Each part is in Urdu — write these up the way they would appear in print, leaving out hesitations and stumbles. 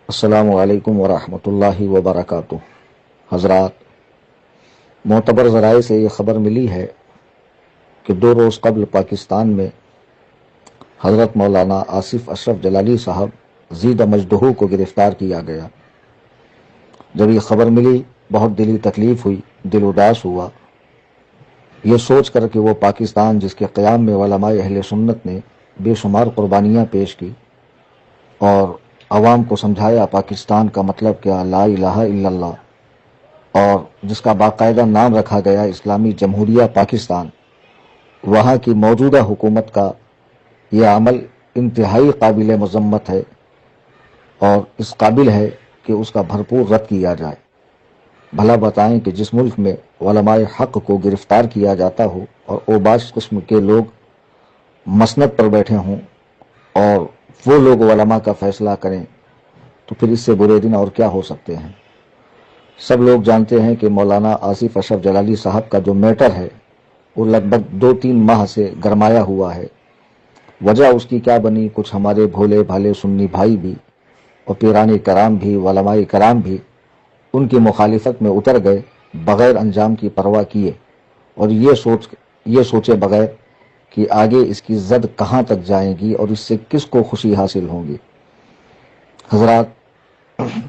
السلام علیکم ورحمۃ اللہ وبرکاتہ۔ حضرات، معتبر ذرائع سے یہ خبر ملی ہے کہ 2 روز قبل پاکستان میں حضرت مولانا آصف اشرف جلالی صاحب زیدہ مجدہو کو گرفتار کیا گیا۔ جب یہ خبر ملی بہت دلی تکلیف ہوئی، دل اداس ہوا، یہ سوچ کر کہ وہ پاکستان جس کے قیام میں علماء اہل سنت نے بے شمار قربانیاں پیش کی اور عوام کو سمجھایا پاکستان کا مطلب کیا، لا الہ الا اللہ، اور جس کا باقاعدہ نام رکھا گیا اسلامی جمہوریہ پاکستان، وہاں کی موجودہ حکومت کا یہ عمل انتہائی قابل مذمت ہے اور اس قابل ہے کہ اس کا بھرپور رد کیا جائے۔ بھلا بتائیں کہ جس ملک میں علماء حق کو گرفتار کیا جاتا ہو اور اوباش قسم کے لوگ مسند پر بیٹھے ہوں اور وہ لوگ علماء کا فیصلہ کریں، تو پھر اس سے برے دن اور کیا ہو سکتے ہیں۔ سب لوگ جانتے ہیں کہ مولانا آصف اشرف جلالی صاحب کا جو میٹر ہے وہ لگ بھگ 2-3 ماہ سے گرمایا ہوا ہے۔ وجہ اس کی کیا بنی، کچھ ہمارے بھولے بھالے سنی بھائی بھی اور پیران کرام بھی، علماء کرام بھی ان کی مخالفت میں اتر گئے بغیر انجام کی پرواہ کیے اور یہ سوچے بغیر کہ آگے اس کی زد کہاں تک جائے گی اور اس سے کس کو خوشی حاصل ہوں گی۔ حضرات،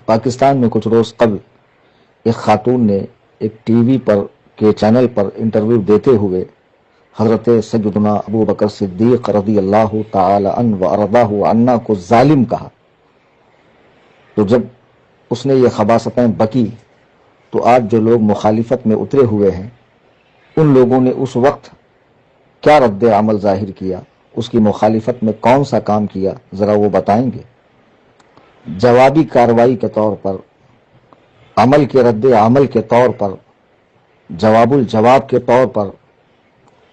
پاکستان میں کچھ روز قبل ایک خاتون نے ایک ٹی وی پر کے چینل پر انٹرویو دیتے ہوئے حضرت سیدنا ابو بکر صدیق رضی اللہ تعالی عنہ و ارضاہ عنا کو ظالم کہا۔ تو جب اس نے یہ خباثتیں بکی تو آج جو لوگ مخالفت میں اترے ہوئے ہیں ان لوگوں نے اس وقت کیا رد عمل ظاہر کیا، اس کی مخالفت میں کون سا کام کیا، ذرا وہ بتائیں گے۔ جوابی کارروائی کے طور پر، عمل کے رد عمل کے طور پر، جواب الجواب کے طور پر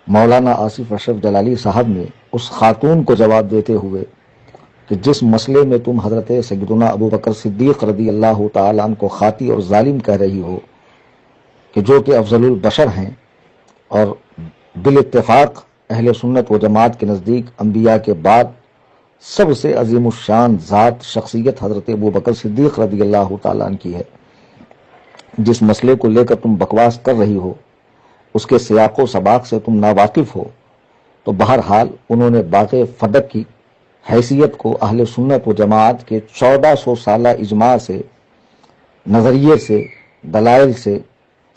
مولانا آصف اشرف جلالی صاحب نے اس خاتون کو جواب دیتے ہوئے کہ جس مسئلے میں تم حضرت سیدنا ابو بکر صدیق رضی اللہ تعالیٰ عنہ کو خاطی اور ظالم کہہ رہی ہو، کہ جو کہ افضل البشر ہیں اور بالاتفاق اہل سنت و جماعت کے نزدیک انبیاء کے بعد سب سے عظیم الشان ذات شخصیت حضرت ابو بکر صدیق رضی اللہ تعالیٰ عنہ کی ہے، جس مسئلے کو لے کر تم بکواس کر رہی ہو اس کے سیاق و سباق سے تم ناواقف ہو، تو بہرحال انہوں نے باغ فدق کی حیثیت کو اہل سنت و جماعت کے 1400 سالہ اجماع سے، نظریے سے، دلائل سے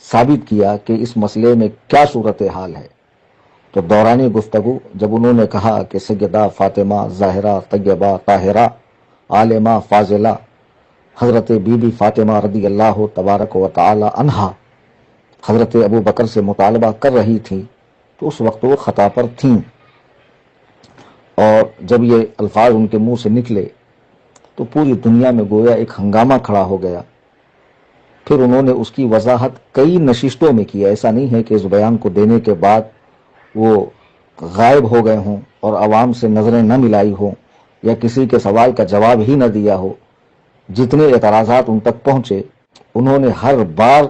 ثابت کیا کہ اس مسئلے میں کیا صورتحال ہے۔ تو دوران گفتگو جب انہوں نے کہا کہ سیدہ فاطمہ ظاہرہ طیبہ طاہرہ عالمہ فاضلہ حضرت بی بی فاطمہ رضی اللہ تبارک و تعالی عنہا حضرت ابو بکر سے مطالبہ کر رہی تھی تو اس وقت وہ خطا پر تھیں، اور جب یہ الفاظ ان کے منہ سے نکلے تو پوری دنیا میں گویا ایک ہنگامہ کھڑا ہو گیا۔ پھر انہوں نے اس کی وضاحت کئی نشستوں میں کی، ایسا نہیں ہے کہ اس بیان کو دینے کے بعد وہ غائب ہو گئے ہوں اور عوام سے نظریں نہ ملائی ہوں یا کسی کے سوال کا جواب ہی نہ دیا ہو۔ جتنے اعتراضات ان تک پہنچے انہوں نے ہر بار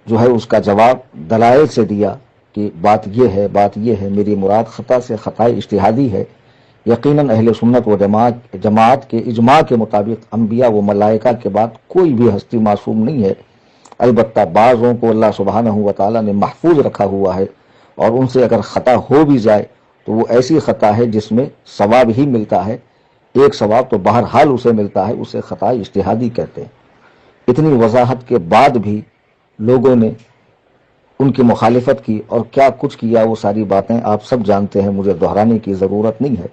جو ہے اس کا جواب دلائل سے دیا کہ بات یہ ہے، میری مراد خطا سے خطا اجتہادی ہے۔ یقیناً اہل سنت و جماعت کے اجماع کے مطابق انبیاء و ملائکہ کے بعد کوئی بھی ہستی معصوم نہیں ہے، البتہ بعضوں کو اللہ سبحانہ و تعالیٰ نے محفوظ رکھا ہوا ہے اور ان سے اگر خطا ہو بھی جائے تو وہ ایسی خطا ہے جس میں ثواب ہی ملتا ہے، ایک ثواب تو بہرحال اسے ملتا ہے، اسے خطا اجتہادی کہتے ہیں۔ اتنی وضاحت کے بعد بھی لوگوں نے ان کی مخالفت کی اور کیا کچھ کیا، وہ ساری باتیں آپ سب جانتے ہیں، مجھے دہرانے کی ضرورت نہیں ہے۔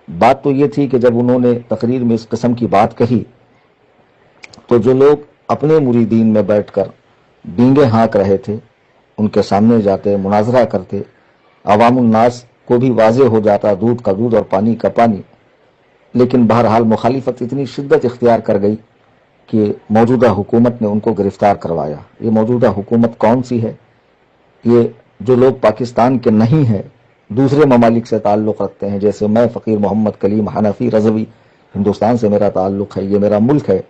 بات تو یہ تھی کہ جب انہوں نے تقریر میں اس قسم کی بات کہی تو جو لوگ اپنے مریدین میں بیٹھ کر بینگے ہانک رہے تھے ان کے سامنے جاتے، مناظرہ کرتے، عوام الناس کو بھی واضح ہو جاتا دودھ کا دودھ اور پانی کا پانی، لیکن بہرحال مخالفت اتنی شدت اختیار کر گئی کہ موجودہ حکومت نے ان کو گرفتار کروایا۔ یہ موجودہ حکومت کون سی ہے؟ یہ جو لوگ پاکستان کے نہیں ہیں، دوسرے ممالک سے تعلق رکھتے ہیں، جیسے میں فقیر محمد کلیم حنفی رضوی، ہندوستان سے میرا تعلق ہے، یہ میرا ملک ہے،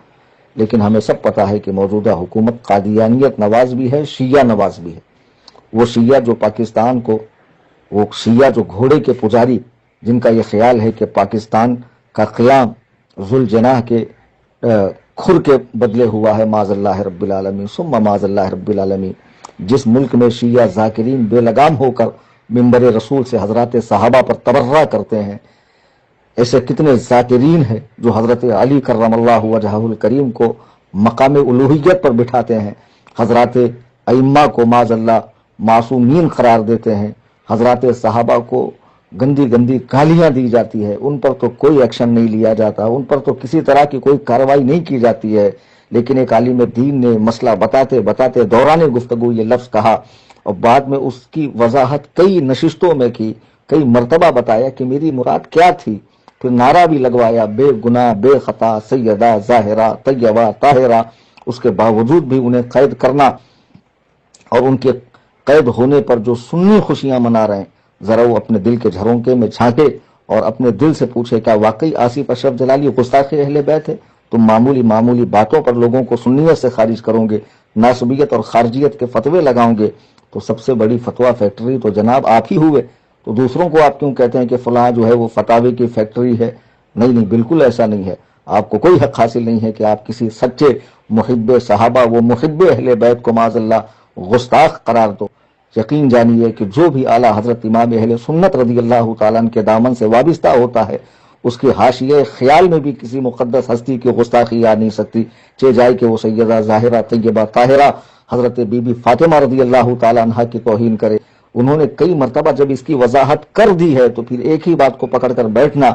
لیکن ہمیں سب پتہ ہے کہ موجودہ حکومت قادیانیت نواز بھی ہے، شیعہ نواز بھی ہے۔ وہ شیعہ جو پاکستان کو، وہ شیعہ جو گھوڑے کے پجاری، جن کا یہ خیال ہے کہ پاکستان کا قیام ذوالجناح کے کھر کے بدلے ہوا ہے، معاذ اللہ رب العالمین ثم معاذ اللہ رب العالمین۔ جس ملک میں شیعہ ذاکرین بے لگام ہو کر منبر رسول سے حضرات صحابہ پر تبرہ کرتے ہیں، ایسے کتنے ذاکرین ہیں جو حضرت علی کرم اللہ وجہہ الکریم کو مقام الوہیت پر بٹھاتے ہیں، حضرات ائمہ کو معاذ اللہ معصومین قرار دیتے ہیں، حضرات صحابہ کو گندی گندی گالیاں دی جاتی ہے، ان پر تو کوئی ایکشن نہیں لیا جاتا، ان پر تو کسی طرح کی کوئی کارروائی نہیں کی جاتی ہے۔ لیکن ایک عالم دین نے مسئلہ بتاتے بتاتے دوران گفتگو یہ لفظ کہا، اور بعد میں اس کی وضاحت کئی نشستوں میں کی، کئی مرتبہ بتایا کہ میری مراد کیا تھی، پھر نعرہ بھی لگوایا بے گناہ بے خطا سیدہ ظاہرہ طیبہ طاہرہ۔ اس کے باوجود بھی انہیں قید کرنا اور ان کے قید ہونے پر جو سنی خوشیاں منا رہے ہیں، ذرا وہ اپنے دل کے جھرونکے میں جھانکے اور اپنے دل سے پوچھے کیا واقعی آصف اشرف جلالی گستاخ اہل بیت ہے؟ تم معمولی باتوں پر لوگوں کو سنیت سے خارج کرو گے، ناسبیت اور خارجیت کے فتوے لگاؤ گے، تو سب سے بڑی فتویٰ فیکٹری تو جناب آپ ہی ہوئے، تو دوسروں کو آپ کیوں کہتے ہیں کہ فلاں جو ہے وہ فتاوے کی فیکٹری ہے؟ نہیں، بالکل ایسا نہیں ہے۔ آپ کو کوئی حق حاصل نہیں ہے کہ آپ کسی سچے محب صحابہ و محب اہل بیت کو معاذ اللہ گستاخ قرار دو۔ یقین جانیے کہ جو بھی اعلیٰ حضرت امام اہل سنت رضی اللہ تعالیٰ عنہ کے دامن سے وابستہ ہوتا ہے، اس کی حاشیہ خیال میں بھی کسی مقدس ہستی کی گستاخی آ نہیں سکتی، چاہے جائے کہ وہ سیدہ ظاہرہ طیبہ طاہرہ حضرت بی بی فاطمہ رضی اللہ تعالیٰ عنہ کی توہین کرے۔ انہوں نے کئی مرتبہ جب اس کی وضاحت کر دی ہے تو پھر ایک ہی بات کو پکڑ کر بیٹھنا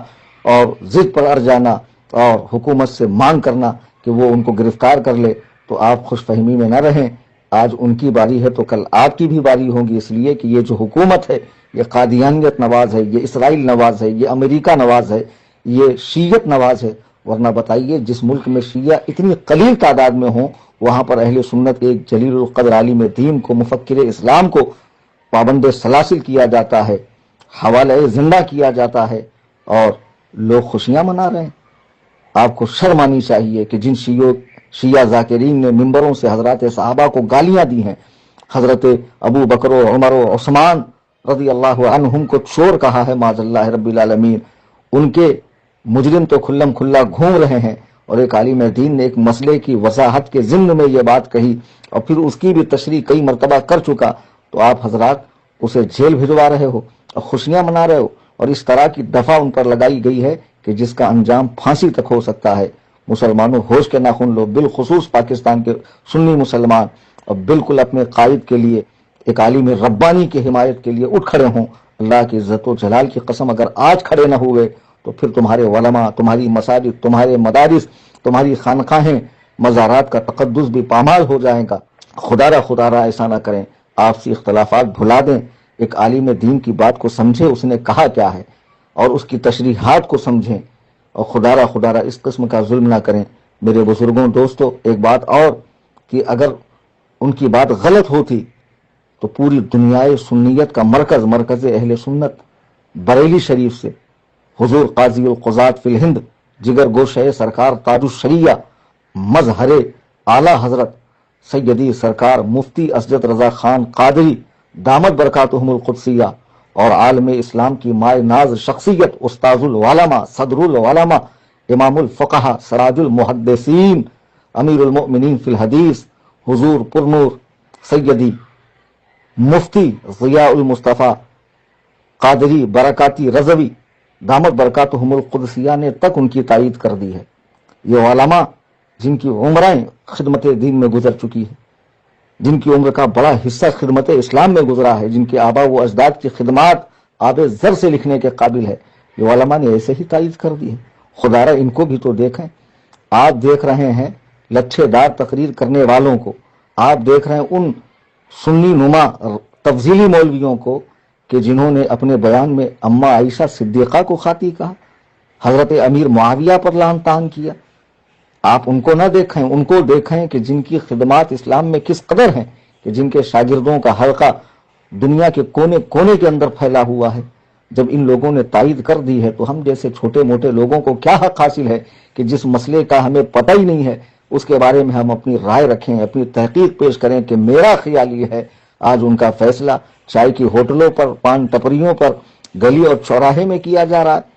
اور ضد پر اڑ جانا اور حکومت سے مانگ کرنا کہ وہ ان کو گرفتار کر لے، تو آپ خوش فہمی میں نہ رہیں۔ آج ان کی باری ہے تو کل آپ کی بھی باری ہوگی، اس لیے کہ یہ جو حکومت ہے یہ قادیانیت نواز ہے، یہ اسرائیل نواز ہے، یہ امریکہ نواز ہے، یہ شیعت نواز ہے۔ ورنہ بتائیے جس ملک میں شیعہ اتنی قلیل تعداد میں ہوں، وہاں پر اہل سنت کے ایک جلیل القدر عالم دین کو، مفکر اسلام کو پابند سلاسل کیا جاتا ہے، حوالہ زندہ کیا جاتا ہے، اور لوگ خوشیاں منا رہے ہیں۔ آپ کو شرم آنی چاہیے کہ جن شیعہ ذاکرین نے منبروں سے حضرات صحابہ کو گالیاں دی ہیں، حضرت ابو بکر و عمر و عثمان رضی اللہ عنہم کو چور کہا ہے معاذ اللہ رب العالمین، ان کے مجرم تو کھلم کھلا گھوم رہے ہیں، اور ایک عالم دین نے ایک مسئلے کی وضاحت کے ضمن میں یہ بات کہی اور پھر اس کی بھی تشریح کئی مرتبہ کر چکا، تو آپ حضرات اسے جیل بھجوا رہے ہو اور خوشیاں منا رہے ہو، اور اس طرح کی دفعہ ان پر لگائی گئی ہے کہ جس کا انجام پھانسی تک ہو سکتا ہے۔ مسلمانوں ہوش کے ناخن لو، بالخصوص پاکستان کے سنی مسلمان، اور بالکل اپنے قائد کے لیے، ایک عالم ربانی کی حمایت کے لیے اٹھ کھڑے ہوں۔ اللہ کی عزت و جلال کی قسم اگر آج کھڑے نہ ہوئے تو پھر تمہارے علماء، تمہاری مساجد، تمہارے مدارس، تمہاری خانقاہیں، مزارات کا تقدس بھی پامال ہو جائے گا۔ خدا را ایسا نہ کریں، آپسی اختلافات بھلا دیں، ایک عالم دین کی بات کو سمجھیں اس نے کہا کیا ہے، اور اس کی تشریحات کو سمجھیں، اور خدا را اس قسم کا ظلم نہ کریں۔ میرے بزرگوں، دوستو، ایک بات اور کہ اگر ان کی بات غلط ہوتی تو پوری دنیائے سنیت کا مرکز اہل سنت بریلی شریف سے حضور قاضی القضات فی الہند جگر گوشہ سرکار تاج الشریعہ مظہر اعلی حضرت سیدی سرکار مفتی اسجد رضا خان قادری دامت برکاتہم القدسیہ اور عالم اسلام کی مائے ناز شخصیت استاذ العلماء صدر العلماء امام الفقہا سراج المحدثین امیر المؤمنین فی الحدیث حضور پرنور سیدی مفتی ضیاء المصطفیٰ قادری برکاتی رضوی دامت برکاتہم القدسیہ نے تک ان کی تائید کر دی ہے۔ یہ علماء جن کی عمریں خدمت دین میں گزر چکی ہے، جن کی عمر کا بڑا حصہ خدمت اسلام میں گزرا ہے، جن کے آبا و اجداد کی خدمات آب زر سے لکھنے کے قابل ہے، یہ علماء نے ایسے ہی تائید کر دی ہے۔ خدا را ان کو بھی تو دیکھیں۔ آپ دیکھ رہے ہیں لچھے دار تقریر کرنے والوں کو، آپ دیکھ رہے ہیں ان سنی نما تفضیلی مولویوں کو کہ جنہوں نے اپنے بیان میں اماں عائشہ صدیقہ کو خاطی کہا، حضرت امیر معاویہ پر لعن طعن کیا۔ آپ ان کو نہ دیکھیں، ان کو دیکھیں کہ جن کی خدمات اسلام میں کس قدر ہیں، کہ جن کے شاگردوں کا حلقہ دنیا کے کونے کونے کے اندر پھیلا ہوا ہے۔ جب ان لوگوں نے تائید کر دی ہے تو ہم جیسے چھوٹے موٹے لوگوں کو کیا حق حاصل ہے کہ جس مسئلے کا ہمیں پتہ ہی نہیں ہے اس کے بارے میں ہم اپنی رائے رکھیں، اپنی تحقیق پیش کریں کہ میرا خیال یہ ہے۔ آج ان کا فیصلہ چائے کی ہوٹلوں پر، پان ٹپریوں پر، گلی اور چوراہے میں کیا جا رہا ہے۔